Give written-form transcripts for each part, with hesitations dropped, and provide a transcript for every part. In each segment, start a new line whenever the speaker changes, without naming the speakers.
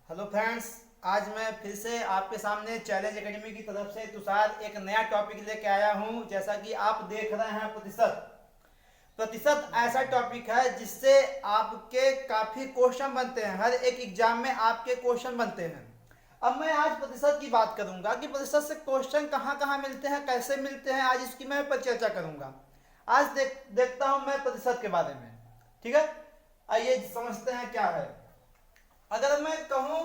Hello friends, आज मैं फिर से आपके सामने चैलेंज एकेडमी की तरफ से तुषार एक नया टॉपिक लेके आया हूं। जैसा कि आप देख रहे हैं, प्रतिशत प्रतिशत ऐसा टॉपिक है जिससे आपके काफ़ी क्वेश्चन बनते हैं। हर एक एग्जाम में आपके क्वेश्चन बनते हैं। अब मैं आज प्रतिशत की बात करूंगा कि प्रतिशत से क्वेश्चन कहाँ कहाँ मिलते हैं, कैसे मिलते हैं। आज इसकी मैं पर चर्चा करूंगा। आज देखता हूं मैं प्रतिशत के बारे में। ठीक है, आइए समझते हैं क्या है। अगर मैं कहूं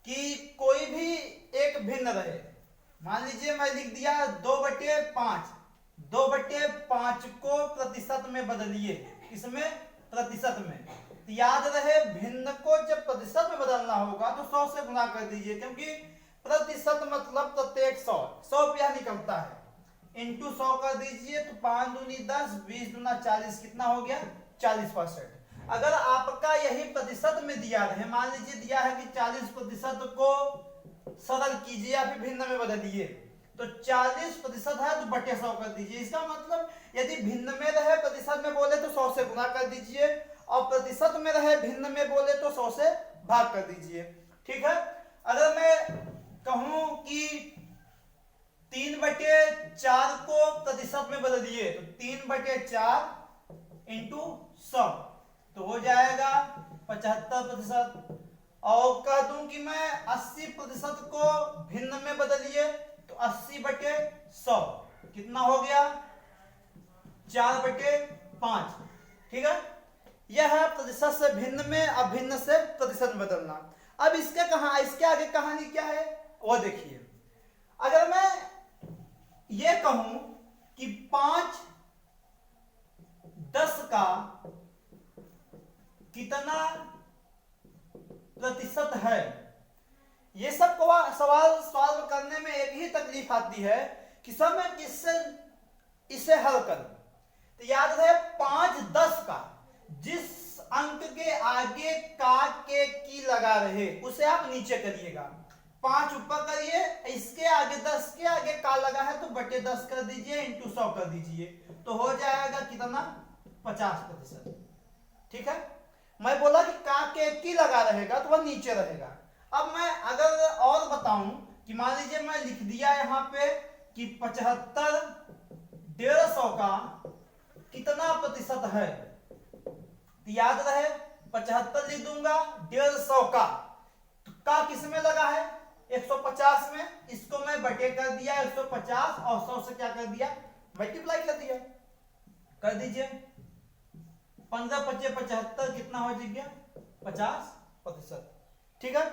कि कोई भी एक भिन्न रहे, मान लीजिए मैं लिख दिया 2/5। 2/5 को प्रतिशत में बदलिए, इसमें प्रतिशत में। तो याद रहे, भिन्न को जब प्रतिशत में बदलना होगा तो 100 से गुना कर दीजिए, क्योंकि प्रतिशत मतलब प्रत्येक 100 रुपया निकलता है। इंटू 100 कर दीजिए तो 5 दूनी 10, 20 दूना 40, कितना हो गया? 40%। अगर आपका यही प्रतिशत में दिया रहे, मान लीजिए दिया है कि 40% को सरल कीजिए या फिर भिन्न में बदलिए, तो 40% है तो बटे 100 कर दीजिए। इसका मतलब यदि भिन्न में रहे प्रतिशत में बोले तो 100 से गुना कर दीजिए, और प्रतिशत में रहे भिन्न में बोले तो 100 से भाग कर दीजिए। ठीक है, अगर मैं कहूं कि 3/4 को प्रतिशत में बदलिए तो 3/4 इंटू 100 तो हो जाएगा 75%। और कह दूं कि मैं 80% को भिन्न में बदलिए तो 80/100 कितना हो गया? 4/5। ठीक है, यह है प्रतिशत से भिन्न में, अभिन्न से प्रतिशत में बदलना। अब इसके आगे कहानी क्या है वो देखिए। अगर मैं ये कहूं कि 5/10 का कितना प्रतिशत है, ये सब सवाल सॉल्व करने में एक ही तकलीफ आती है कि सब मैं किससे इसे हल करूं। तो याद रहे, 5/10 का जिस अंक के आगे का के की लगा रहे उसे आप नीचे करिएगा। 5 ऊपर करिए, इसके आगे 10 के आगे का लगा है तो बटे 10 कर दीजिए, इंटू 100 कर दीजिए, तो हो जाएगा कितना? 50%। ठीक है, मैं बोला कि का के की लगा रहेगा तो वह नीचे रहेगा। अब मैं अगर और बताऊं कि मान लीजिए मैं लिख दिया यहां पे कि 75 150 का कितना प्रतिशत है, तो याद रहे 75 लिख दूंगा, 150 का तो का किस में लगा है? 150 में। इसको मैं बटे कर दिया 150 और 100 से क्या कर दिया? मल्टीप्लाई कर दिया। कर दीजिए, 15×5 = 75 कितना हो गया? 50%। ठीक है,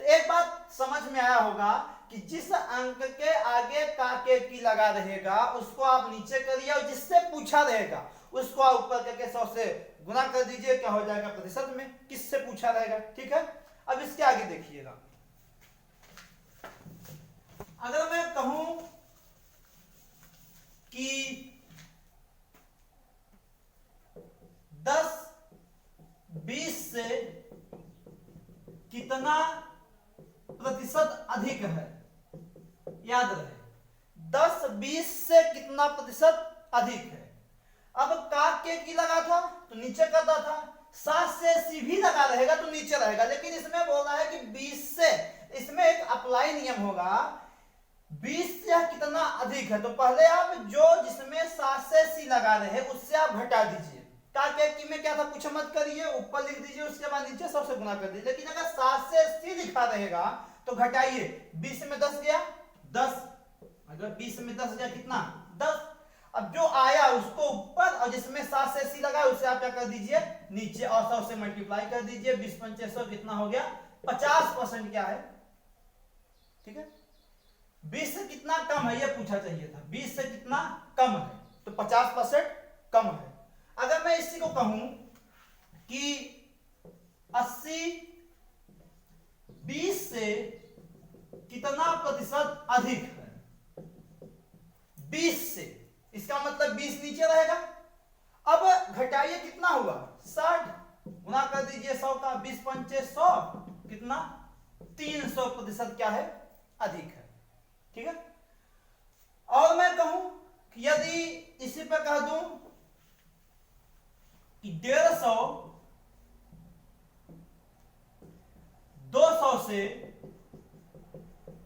तो एक बात समझ में आया होगा कि जिस अंक के आगे का के की लगा रहेगा उसको आप नीचे करिए, और जिससे पूछा रहेगा उसको आप ऊपर करके 100 से गुना कर दीजिए, क्या हो जाएगा? प्रतिशत में। किससे पूछा रहेगा। ठीक है, अब इसके आगे देखिएगा। अगर मैं कहूं कि 10-20 से कितना प्रतिशत अधिक है, याद रहे 10-20 से कितना प्रतिशत अधिक है। अब का के की लगा था तो नीचे करता था, 7 से सीधी लगा रहेगा तो नीचे रहेगा, लेकिन इसमें बोल रहा है कि 20 से, इसमें एक अप्लाई नियम होगा, 20 से कितना अधिक है तो पहले आप जो जिसमें 7 से सी लगा रहे उससे आप घटा दीजिए। का के में क्या था, कुछ मत करिए, ऊपर लिख दीजिए, उसके बाद नीचे 100 से गुना कर दीजिए। लेकिन अगर 7 से सी लिखा रहेगा तो घटाइए, 20 में 10 गया 10, अगर 20 में 10 गया कितना? 10। अब जो आया उसको ऊपर, और जिसमें 7 से सी लगा उसे आप क्या कर दीजिए? नीचे, और 100 से मल्टीप्लाई कर दीजिए। 20×5 कितना हो गया? 50%। क्या है? ठीक है, 20 से कितना कम है ये पूछा चाहिए था। 20 से कितना कम है तो 50% कम है। अगर मैं इसी को कहूं कि 80 20 से कितना प्रतिशत अधिक है, 20 से, इसका मतलब 20 नीचे रहेगा। अब घटाइए, कितना हुआ? 60, गुना कर दीजिए 100 का, 20×5 = 100, कितना? 300% क्या है? अधिक है। ठीक है, और मैं कहूं कि यदि इसी पर कह दूं कि 150 200 से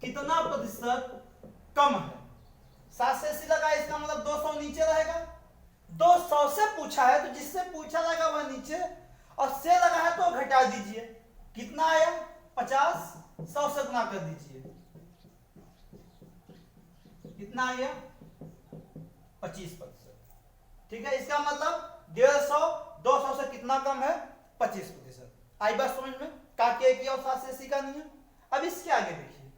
कितना प्रतिशत कम है? 7 से 80 लगा, इसका मतलब 200 नीचे रहेगा। 200 से पूछा है तो जिससे पूछा जाएगा वह नीचे, और से लगा है तो घटा दीजिए। कितना आया? 50, 100 से गुना कर दीजिए, कितना आ गया? 25%। ठीक है, इसका मतलब 150, 200 से कितना कम है? 25%। आई बात समझ में? काके की और 7 से 80 का नियम। अब इसके आगे देखिए,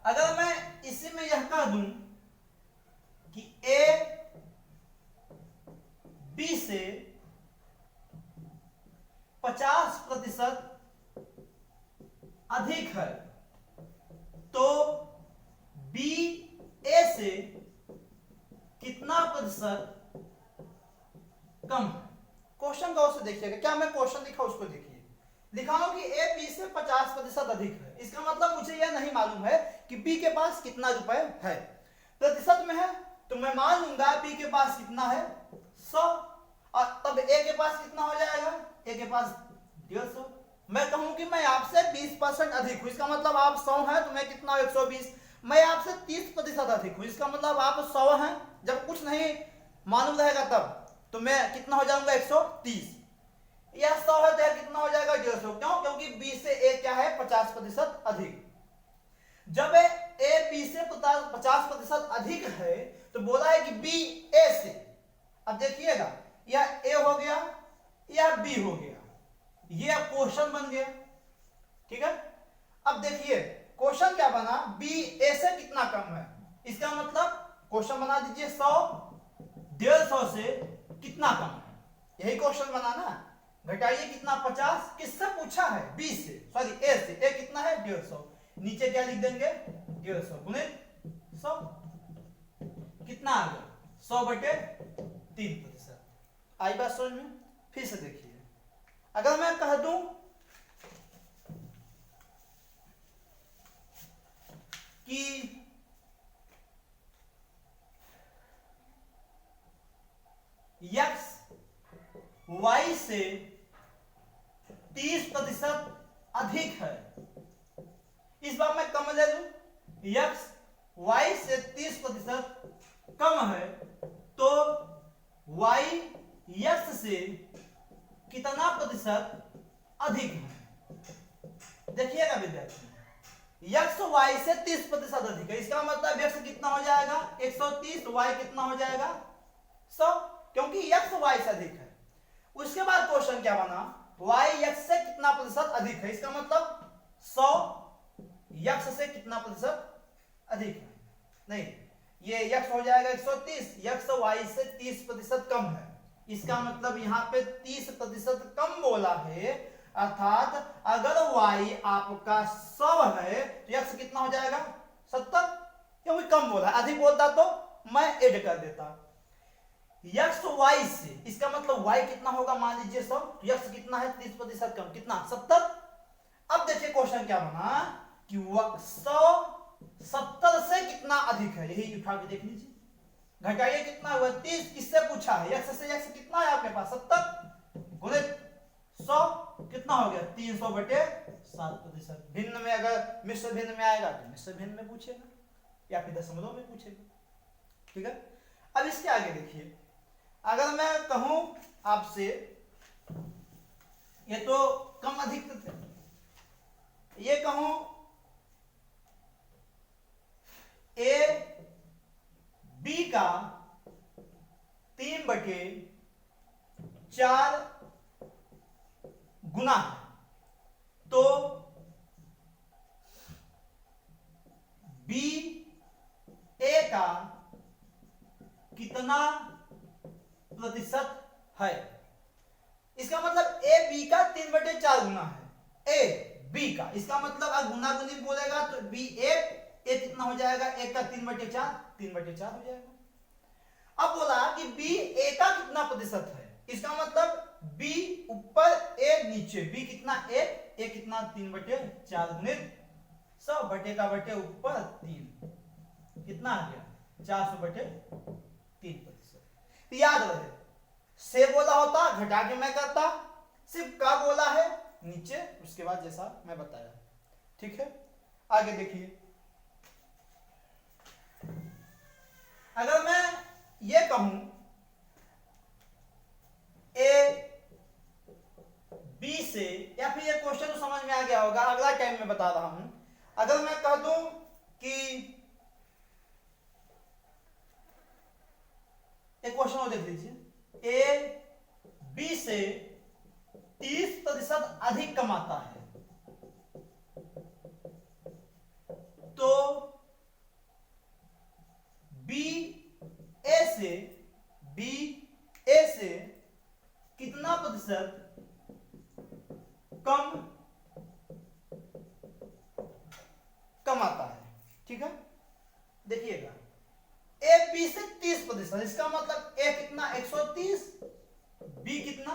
अगर मैं इसी में यह कह दूं कि ए बी से 50% अधिक है, तो बी ए से कितना प्रतिशत कम है? क्वेश्चन गौर से देखिएगा, क्या मैं क्वेश्चन लिखा उसको देखिए। लिखा हूं कि ए बी से 50% अधिक है, इसका मतलब मुझे यह नहीं मालूम है कि बी के पास कितना रुपए है। प्रतिशत में है तो मैं मान लूंगा बी के पास कितना है? 100, और तब ए के पास कितना हो जाएगा? ए के पास 150। मैं कहूं कि मैं आपसे 20% अधिक हूं, इसका मतलब आप 100 हैं तो मैं कितना हूं? 120। मैं आपसे 30% अधिक हूं, इसका मतलब आप 100 हैं। जब कुछ नहीं मालूम रहेगा तब तो मैं कितना हो जाऊंगा? 130। यह 100 है तो कितना हो जाएगा? 150। क्यों? क्योंकि बी से ए क्या है? 50% अधिक। जब ए बी से 50% अधिक है तो बोला है कि बी ए से, अब देखिएगा यह ए हो गया, यह बी हो गया, यह क्वेश्चन बन गया। ठीक है, अब देखिए क्वेश्चन क्या बना? बी ए से कितना कम है, इसका मतलब क्वेश्चन बना दीजिए 100, 150 से कितना कम है, यही क्वेश्चन बना ना। घटाइए कितना? 50। किससे पूछा है? बी से, सॉरी ए से। ए कितना है? 150। नीचे क्या लिख देंगे? 150 गुणे 100, कितना आ गया? 100/3%। आई बात समझ में? फिर से देखिए, अगर मैं कह दूं कि x y से 30% अधिक है, इस बार मैं कम ले लूं, x y से 30% कम है, तो y x से कितना प्रतिशत अधिक है? देखिएगा विद्यार्थी, x y से 30% अधिक है, इसका मतलब x कितना हो जाएगा? 130, y कितना हो जाएगा? 100, क्योंकि x y से अधिक है। उसके बाद क्वेश्चन क्या बना? y x से कितना प्रतिशत अधिक है, इसका मतलब 100 x से कितना प्रतिशत अधिक है? नहीं, ये x हो जाएगा 130, x y से 30% कम है, इसका मतलब यहाँ पे 30% कम बोला है, अर्थात अगर y आपका 100 है तो x कितना हो जाएगा? 70, क्योंकि कम बोला है। अधिक बोलता तो मैं ऐड कर देता। x y से, इसका मतलब y कितना होगा? मान लीजिए 100, तो x कितना है? 30% कम, कितना? 70। अब देखिए क्वेश्चन क्या बना कि 100 70 से कितना अधिक है, यही उठा के देख लीजिए। घटाइए कितना हुआ? 30। किससे पूछा है? x से। x कितना है आपके पास? 70 गुणे 100 कितना हो गया? 300/7%। भिन्न में, अगर मिश्र भिन्न में आएगा तो मिश्र भिन्न में पूछेगा, या फिर दशमलव में पूछेगा। ठीक है, अब इसके आगे देखिए, अगर मैं कहूं आपसे, ये तो कम अधिक थे, ये कहूं ए बी का 3/4 गुना है, तो बी ए का कितना प्रतिशत है? इसका मतलब ए बी का 3/4 गुना है ए बी का, इसका मतलब अगर गुना गुनी बोलेगा तो बी ए कितना हो जाएगा? ए का 3/4, 3/4 हो जाएगा। अब बोला कि बी ए का कितना प्रतिशत है, इसका मतलब बी ऊपर ए नीचे, बी कितना? ए कितना? 3/4 गुने 100 बटे का बटे ऊपर 3, कितना आ गया? 400/। 3%। याद रहे, से बोला होता घटा के मैं करता, सिर्फ का बोला है नीचे, उसके बाद जैसा मैं बताया। ठीक है, आगे देखिए। अगर मैं ये कहूं ए बी से, या फिर ये क्वेश्चन तो समझ में आ गया होगा, अगला टाइम में बता रहा हूं। अगर मैं कह दूं कि एक क्वेश्चन और देख लीजिए, ए बी से 30% अधिक कमाता है, तो बी ए से कितना प्रतिशत कम कमाता है। ठीक है, देखिएगा, ए बी से 30%, इसका मतलब ए कितना 130, बी कितना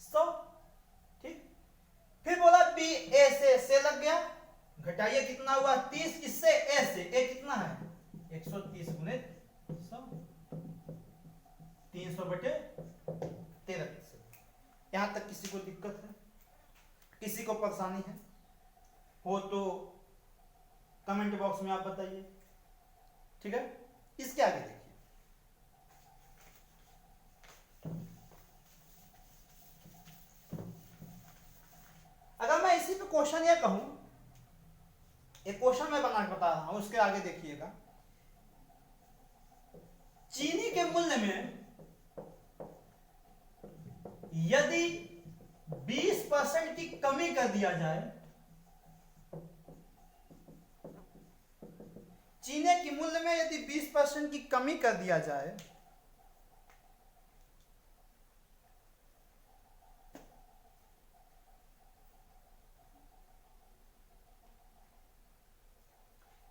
100। ठीक, फिर बोला बी ए से लग गया, घटाइए कितना हुआ 30, किससे ए से, ए कितना है 130 गुणित 100, 300/13%। यहां तक किसी को दिक्कत है, किसी को परेशानी है हो तो कमेंट बॉक्स में आप बताइए। ठीक है, इसके आगे देखिए। अगर मैं इसी पे क्वेश्चन ये कहूं, एक क्वेश्चन मैं बना के बता रहा हूं, उसके आगे देखिएगा। चीनी के मूल्य में यदि 20% की कमी कर दिया जाए, चीनी के मूल्य में यदि 20% की कमी कर दिया जाए,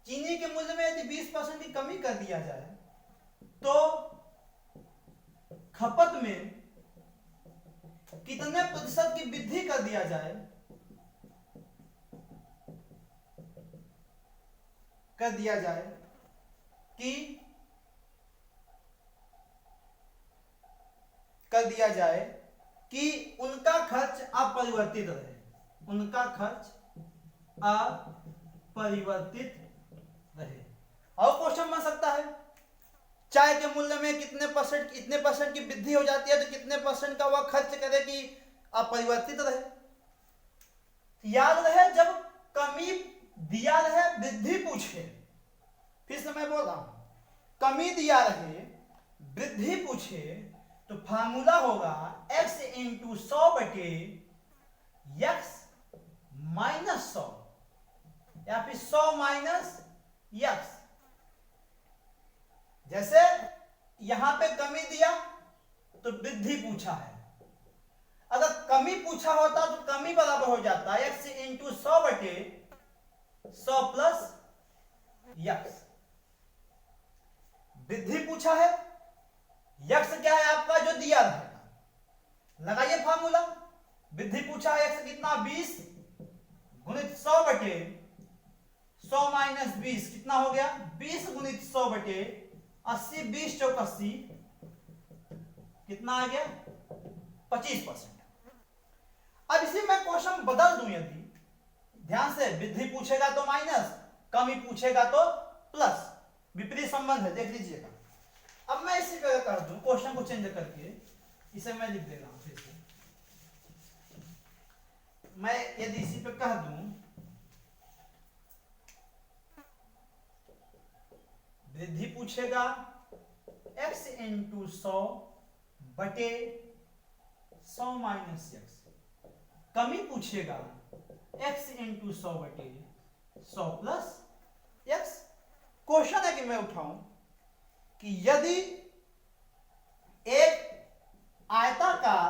चीनी के मूल्य में यदि 20% की कमी कर दिया जाए, तो खपत में कितने प्रतिशत की वृद्धि कर दिया जाए, कि उनका खर्च अपरिवर्तित रहे, और क्वेश्चन बन सकता है, चाय के मूल्य में इतने परसेंट की वृद्धि हो जाती है, तो कितने परसेंट का वह खर्च करे कि अपरिवर्तित रहे। याद रहे, जब कमी दिया रहे वृद्धि पूछे, फिर से मैं बोल रहा हूं, कमी दिया रहे वृद्धि पूछे, तो फार्मूला होगा x इंटू 100/x माइनस 100, या फिर 100 माइनस x। जैसे यहां पे कमी दिया तो वृद्धि पूछा है, अगर कमी पूछा होता तो कमी बराबर हो जाता है x इंटू 100/100 प्लस x। वृद्धि पूछा है, x क्या है आपका जो दिया रहेगा, लगाइए फार्मूला। वृद्धि पूछा है x कितना 20 गुणित 100/100 माइनस 20 कितना हो गया 20 गुणित 100/80, 20 चौक 80 कितना आ गया 25%। अब इसी में क्वेश्चन बदल दूं, यदि ध्यान से, वृद्धि पूछेगा तो माइनस, कमी पूछेगा तो प्लस, विपरीत संबंध है, देख लीजिएगा। अब मैं इसी पे कर दूं, क्वेश्चन को चेंज करके इसे मैं लिख दे रहा हूं फिर से। मैं यदि इसी पे कह दूं वृद्धि पूछेगा x इंटू 100/100 माइनस x, कमी पूछेगा x into 100/100 plus x। Question है कि मैं उठाऊं कि यदि एक आयताकार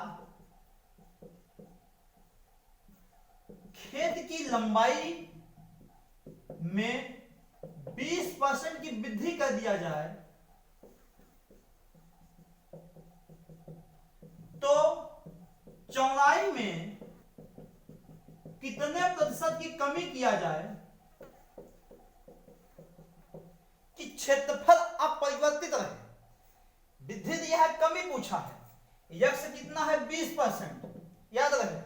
खेत की लंबाई में 20% की वृद्धि कर दिया जाए, तो चौड़ाई में कितने प्रतिशत की कमी किया जाए कि क्षेत्रफल अपरिवर्तित रहे। वृद्धि दिया है, कमी पूछा है। यक्ष कितना है 20%, याद रहे,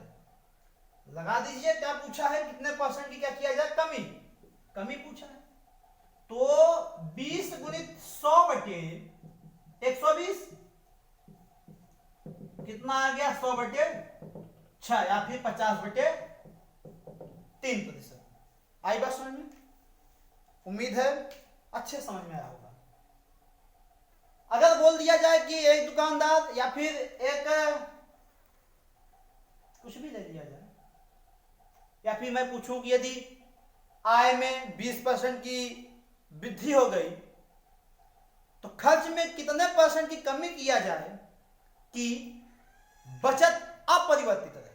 लगा दीजिए क्या पूछा है, कितने परसेंट की क्या किया जाए, कमी, कमी पूछा है। तो 20 गुणित 100 बटे 120 कितना आ गया, 100 बटे 6 या फिर 50 बटे 3%। आई बात समझ में? उम्मीद है अच्छे समझ में आया होगा। अगर बोल दिया जाए कि एक दुकानदार या फिर एक कुछ भी ले लिया जाए, या फिर मैं पूछूं कि यदि आय में 20% की वृद्धि हो गई तो खर्च में कितने परसेंट की कमी किया जाए कि बचत अपरिवर्तित रहे।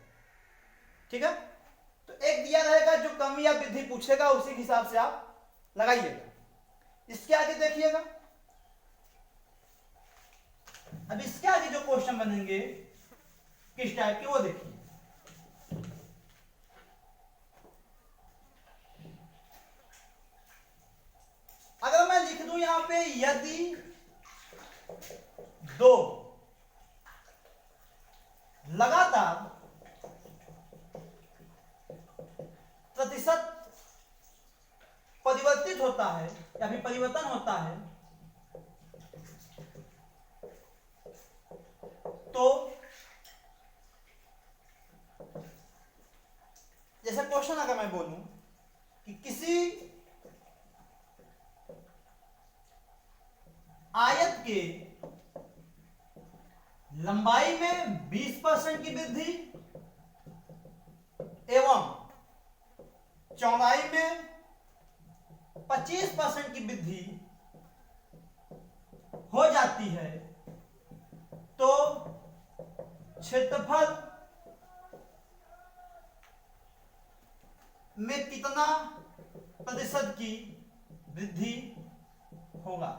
ठीक है, तो एक दिया रहेगा जो कमी या वृद्धि पूछेगा, उसी हिसाब से आप लगाइएगा। इसके आगे देखिएगा, अब इसके आगे जो क्वेश्चन बनेंगे किस टाइप के वो देखिए। अगर मैं लिख दूं यहां पे, यदि 2 लगातार प्रतिशत परिवर्तित होता है या फिर परिवर्तन होता है, तो जैसे क्वेश्चन अगर मैं बोलूं कि किसी आयत के लंबाई में 20% की वृद्धि एवं चौड़ाई में 25% की वृद्धि हो जाती है, तो क्षेत्रफल में कितना प्रतिशत की वृद्धि होगा।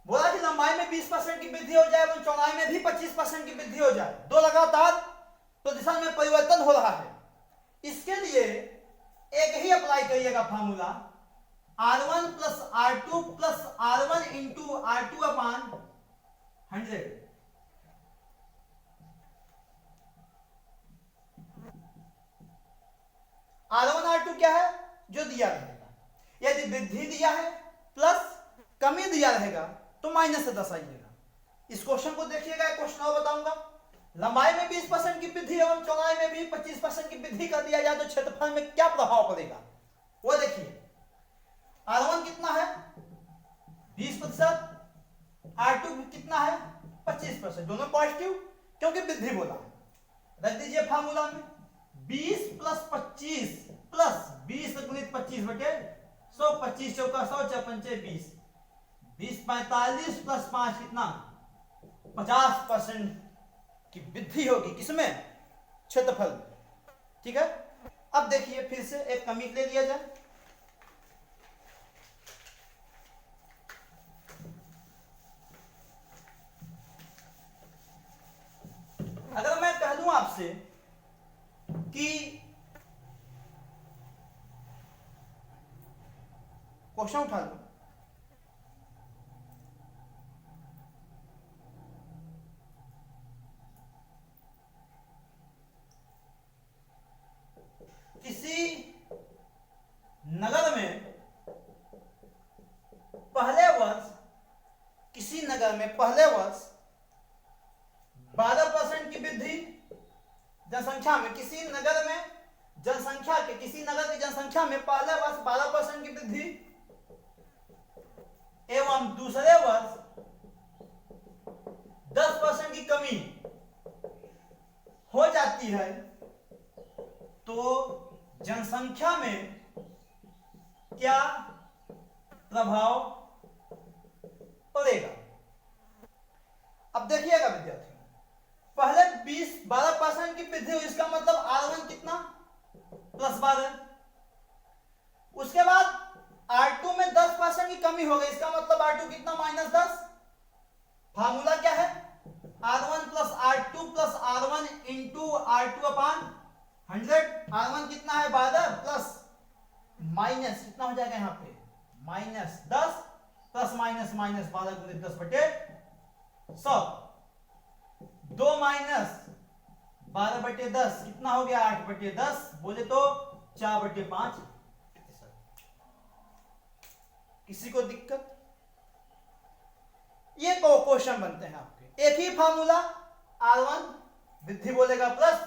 बोला कि लंबाई में 20% की वृद्धि हो जाए और चौड़ाई में भी 25% की वृद्धि हो जाए, 2 लगातार प्रतिशत में परिवर्तन हो रहा है। इसके लिए एक ही अप्लाई करिएगा formula, R1 plus R2 plus R1 into R2 अपान 100। R1 R2 क्या है, जो दिया रहेगा। यदि वृद्धि दिया है प्लस कमी दिया रहेगा तो माइनस से 10 आइएगा। इस क्वेश्चन को देखिएगा, क्वेश्चन और बताऊंगा। लंबाई में 20% की वृद्धि एवं चौड़ाई में भी 25% की वृद्धि कर दिया जाए तो क्षेत्रफल में क्या प्रभाव पड़ेगा, वो देखिए। R1 कितना है 20%, R2 कितना है 25%, दोनों पॉजिटिव क्योंकि वृद्धि बोला है। रख दीजिए फार्मूला में 20 प्लस 25 प्लस 20 गुणित 25 बटे 100, 25 चौका 100, 4 पंचे 20, 20 45 प्लस 5 कितना 50% की वृद्धि होगी, किसमें, क्षेत्रफल में। ठीक है, अब देखिए फिर से एक कमी ले लिया जाए। अगर मैं कह दूं आपसे कि क्वेश्चन उठा लो, किसी नगर में पहले वर्ष, किसी नगर में पहले वर्ष 12% की वृद्धि जनसंख्या में, किसी नगर में जनसंख्या के, किसी नगर की जनसंख्या में पहले वर्ष 12% की वृद्धि एवं दूसरे वर्ष 10% की कमी हो जाती है, तो जनसंख्या में क्या प्रभाव पड़ेगा। अब देखिएगा विद्यार्थियों, पहले 12% की वृद्धि हुई, इसका मतलब R1 कितना प्लस 12, उसके बाद R2 में 10% की कमी हो गई, इसका मतलब R2 कितना माइनस 10। फार्मूला क्या है, R1 plus R2 plus R1 into R2 अपान 100। R1 कितना है 12 प्लस माइनस कितना हो जाएगा यहाँ पे माइनस 10 प्लस माइनस माइनस 12 गुणे 10 बटे 100, 2 माइनस 12 बटे 10 कितना हो गया 8 बटे 10, बोले तो 4 बटे 5। किसी को दिक्कत? ये क्वेश्चन बनते हैं आपके, एक ही फार्मूला, R1 वृद्धि बोलेगा प्लस,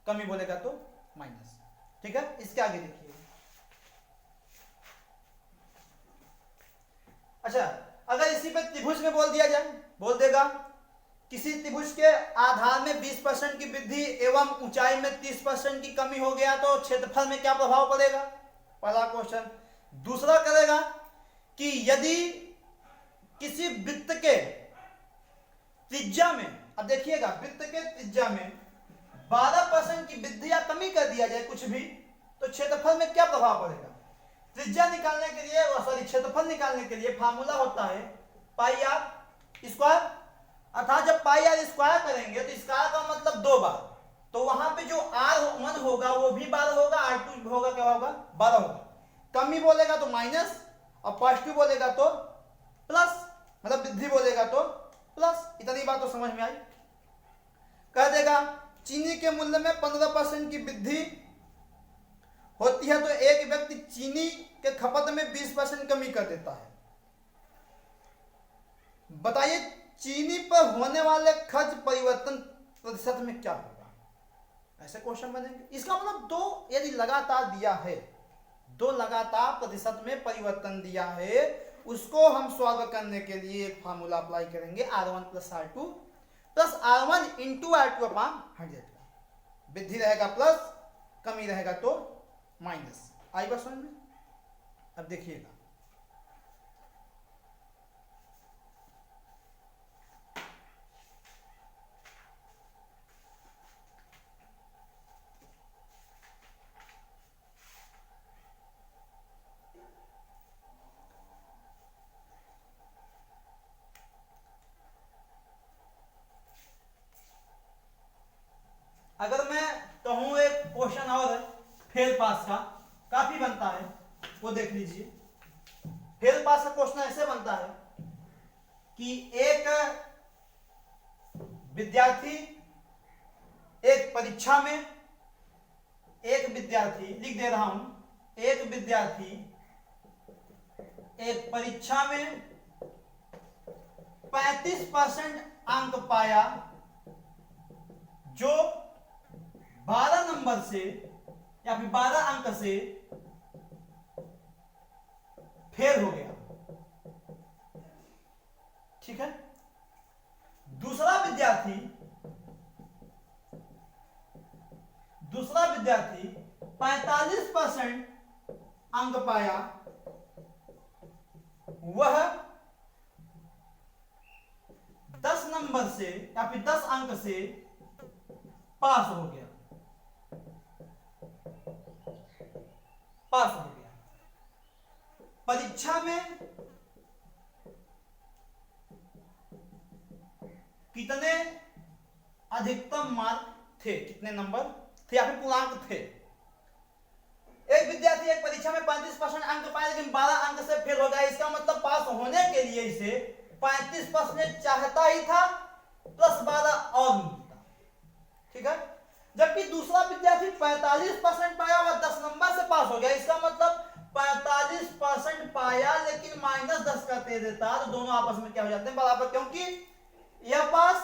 कमी बोलेगा तो माइनस। ठीक है, इसके आगे देखिए। अच्छा, अगर इसी पे त्रिभुज में बोल दिया जाए, बोल देगा किसी त्रिभुज के आधार में 20% की वृद्धि एवं ऊंचाई में 30% की कमी हो गया तो क्षेत्रफल में क्या प्रभाव पड़ेगा, पहला क्वेश्चन। दूसरा करेगा कि यदि किसी वृत्त के त्रिज्या में, अब देखिएगा वृत्त के त्रिज्या में 12% की वृद्धि या कमी कर दिया जाए कुछ भी, तो क्षेत्रफल में क्या प्रभाव पड़ेगा। त्रिज्या निकालने के लिए, सॉरी क्षेत्रफल निकालने के लिए फार्मूला होता है पाई आर स्क्वायर, अर्थात जब पाई आर स्क्वायर करेंगे तो स्क्वायर का मतलब 2 बार, तो वहां पे जो R1 होगा वो भी 12 होगा, R2 होगा क्या होगा 12 होगा। कमी बोलेगा तो माइनस और पॉजिटिव बोलेगा तो प्लस, मतलब वृद्धि बोलेगा तो प्लस। इतनी बात तो समझ में आई। कह देगा चीनी के मूल्य में 15% की वृद्धि होती है तो एक व्यक्ति चीनी के खपत में 20% कमी कर देता है। बताइए चीनी पर होने वाले खर्च परिवर्तन प्रतिशत में क्या होगा। ऐसे क्वेश्चन बनेंगे। इसका मतलब 2 यदि लगातार दिया है, 2 लगातार प्रतिशत में परिवर्तन दिया है, उसको हम सॉल्व करने के लिए एक फार्मूला अप्लाई करेंगे R1 plus R2 plus R1 into R2 upon 100। वृद्धि रहेगा प्लस, कमी रहेगा तो माइनस। आई बात समझ में? अब देखिएगा, अगर मैं कहूं एक क्वेश्चन और है फेल पास का, काफी बनता है, वो देख लीजिए। फेल पास का क्वेश्चन ऐसे बनता है कि एक विद्यार्थी एक परीक्षा में, एक विद्यार्थी, लिख दे रहा हूं, एक विद्यार्थी एक परीक्षा में 35% अंक पाया जो 12 नंबर से या फिर 12 अंक से फेल हो गया। ठीक है। दूसरा विद्यार्थी 45% अंक पाया, वह 10 नंबर से या फिर 10 अंक से पास हो गया, पास हो गया। परीक्षा में कितने अधिकतम मार्क थे, कितने नंबर थे या फिर पूर्णांक थे। एक विद्यार्थी एक परीक्षा में 35% अंक पाया लेकिन 12 अंक से फेल हो गया। इसका मतलब पास होने के लिए इसे 35% चाहता ही था प्लस 12 और मिलता। ठीक है। जबकि दूसरा विद्यार्थी 45% पाया, वह 10 नंबर से पास हो गया। इसका मतलब 45% पाया लेकिन -10 का दे देता, तो दोनों आपस में क्या हो जाते हैं, बराबर, क्योंकि या पास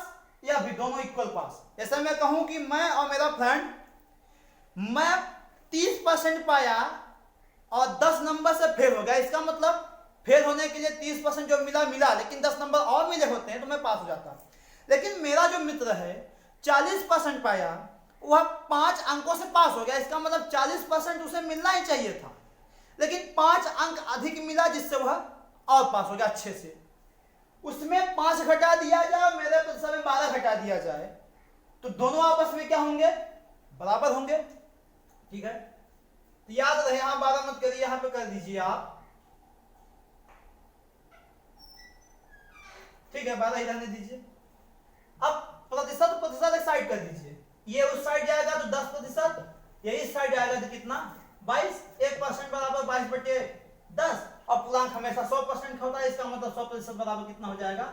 या भी दोनों इक्वल पास। जैसे मैं कहूं कि मैं और मेरा फ्रेंड, मैं 30% पाया और 10 नंबर से फेल हो गया। इसका मतलब फेल होने के लिए 30% जो मिला, लेकिन 10 नंबर और मिले होते हैं तो मैं पास हो जाता। लेकिन मेरा जो मित्र है 40% पाया, वह 5 अंकों से पास हो गया। इसका मतलब 40% उसे मिलना ही चाहिए था, लेकिन 5 अंक अधिक मिला जिससे वह और पास हो गया अच्छे से। उसमें 5 घटा दिया जाए, मेरे प्रतिशत में 12 घटा दिया जाए, तो दोनों आपस में क्या होंगे, बराबर होंगे। ठीक है। तो याद रहे, यहां 12 मत करिए, यहां पे कर दीजिए आप। ठीक है, 12 ही रहने दीजिए। अब प्रतिशत प्रतिशत एक साइड कर दीजिए, ये उस साइड जाएगा तो 10%, ये इस साइड जाएगा तो कितना 22, 1% बराबर 22/10, और पूर्णांक हमेशा 100% होता है, इसका मतलब 100% बराबर कितना हो जाएगा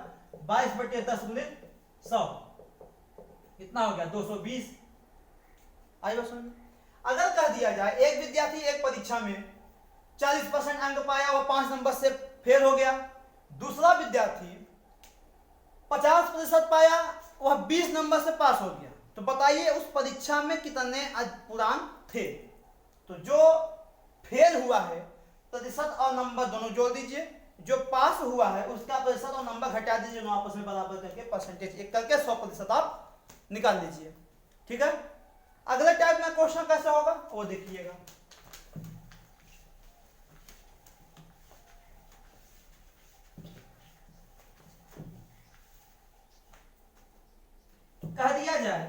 22/10 गुणित 100, कितना हो गया 220। आई बात समझ में? अगर कह दिया जाए एक विद्यार्थी एक परीक्षा में 40% अंक पाया, वह 5 नंबर से फेल हो गया, दूसरा विद्यार्थी 50% पाया, वह 20 नंबर से पास हो गया, तो बताइए उस परीक्षा में कितने पूर्णांक थे? तो जो फेल हुआ है प्रतिशत और नंबर दोनों जोड़ दीजिए, जो पास हुआ है उसका प्रतिशत और नंबर घटा दीजिए, दोनों आपस में बराबर करके परसेंटेज एक करके 100% आप निकाल लीजिए। ठीक है, अगले टाइप में क्वेश्चन कैसे होगा वो देखिएगा। कह दिया जाए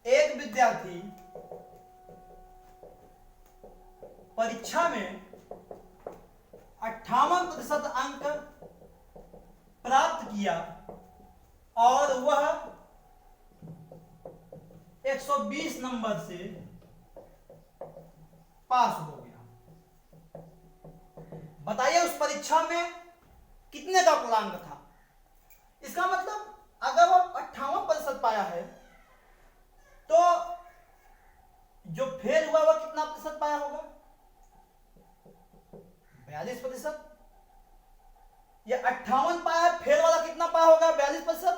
एक विद्यार्थी परीक्षा में 58% अंक प्राप्त किया और वह 120 नंबर से पास हो गया। बताइए उस परीक्षा में कितने का पूर्णांक था? इसका मतलब अगर वह 58% पाया है तो जो फेल हुआ वह कितना प्रतिशत पाया होगा? 42%। ये 58 पाया, फेल वाला कितना पाया होगा? 42%।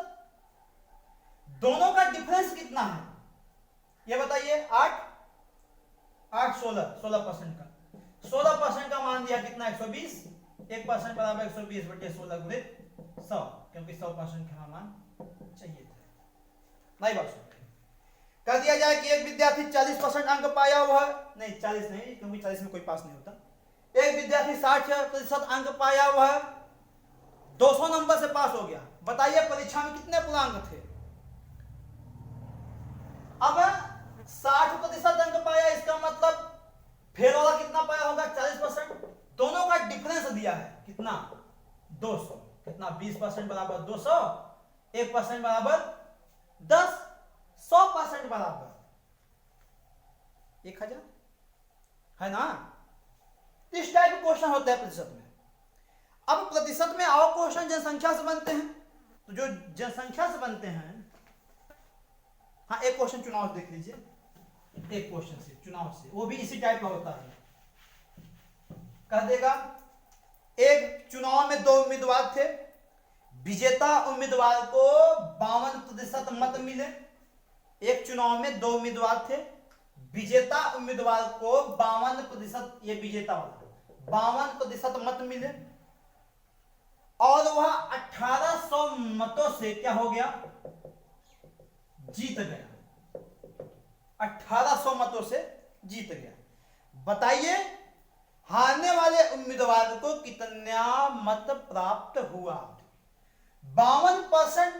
दोनों का डिफरेंस कितना है ये बताइए? 8 16% का 16% का मान दिया कितना? 120। 1% बराबर 120/16 गुणित 100, क्योंकि 100% का मान चाहिए था। नहीं बात सुन, कह दिया जाए कि एक विद्यार्थी 40% अंक पाया हुआ, नहीं 40 नहीं, क्योंकि 40 में कोई पास नहीं होता। एक विद्यार्थी 60% अंक पाया हुआ 200 नंबर से पास हो गया। बताइए परीक्षा में कितने पूर्णांक थे? अब 60% अंक पाया, इसका मतलब फेल वाला कितना पाया होगा? 40%। दोनों का डिफरेंस दिया है कितना? 200। कितना? 20% बराबर 200, 1% बराबर 10, 100% बराबर 1000 है ना? इस टाइप के क्वेश्चन होते हैं प्रतिशत में। अब प्रतिशत में और क्वेश्चन जनसंख्या से बनते हैं, तो जो जनसंख्या से बनते हैं, हाँ एक क्वेश्चन चुनाव से देख लीजिए, एक क्वेश्चन से चुनाव से, वो भी इसी टाइप का होता है। कह देगा एक चुनाव में 2 उम्मीदवार थे, विजेता उम्मीदवार को 52% मत मिले। एक चुनाव में 2 उम्मीदवार थे, विजेता उम्मीदवार को 52%, ये विजेता वाला 52% मत मिले और वह 1800 मतों से क्या हो गया? जीत गया। 1800 मतों से जीत गया। बताइए हारने वाले उम्मीदवार को कितना मत प्राप्त हुआ? 52%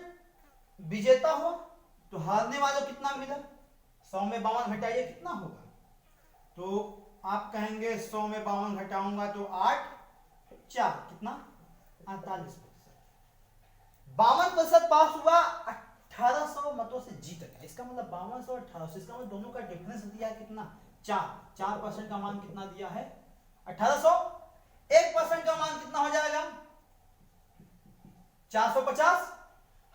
विजेता हुआ, तो हारने वालों को कितना मिला? 100 में 52 घटाइए कितना होगा? तो आप कहेंगे 100 में 52 घटाऊंगा तो 8 4 कितना? 48%। 52% पास हुआ, 1800 मतों से जीत गया। इसका मतलब 5200 1800, इसका मतलब दोनों का डिफरेंस दिया है कितना? 4% का मान कितना दिया है? 1800। 1% का मान कितना हो जाएगा? 450।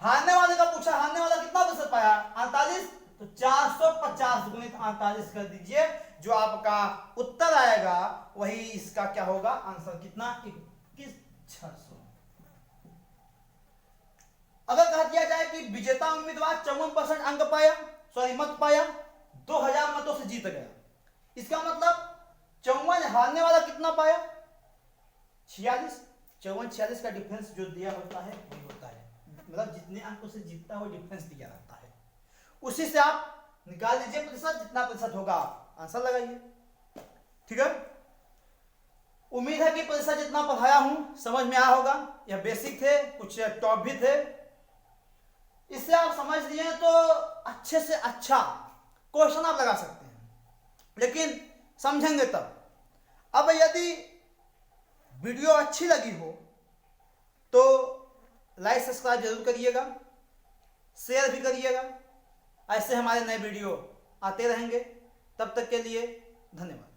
हारने वाले का पूछा, हारने वाला कितना प्रतिशत पाया? 48, तो 450 गुणित 48 कर दीजिए, जो आपका उत्तर आएगा वही इसका क्या होगा? आंसर कितना? 21,600। अगर कह दिया जाए कि विजेता उम्मीदवार 54% अंक पाया, मत पाया, 2000 मतों से जीत गया, इसका मतलब 54, हारने वाला कितना पाया? 46। 54-46 का डिफरेंस जो दिया होता है वही होता है, मतलब जितने अंकों से जीतता है वो डिफरेंस दिया रहता है, उसी से आप निकाल लीजिए प्रतिशत, जितना प्रतिशत होगा आप आंसर लगाइए। ठीक है, उम्मीद है कि प्रतिशत जितना पढ़ाया हूं समझ में आया होगा। यह बेसिक थे, कुछ टॉप भी थे, इससे आप समझ लिए तो अच्छे से अच्छा क्वेश्चन आप लगा सकते हैं, लेकिन समझेंगे तब। अब यदि वीडियो अच्छी लगी हो तो लाइक सब्सक्राइब जरूर करिएगा, शेयर भी करिएगा। ऐसे हमारे नए वीडियो आते रहेंगे, तब तक के लिए धन्यवाद।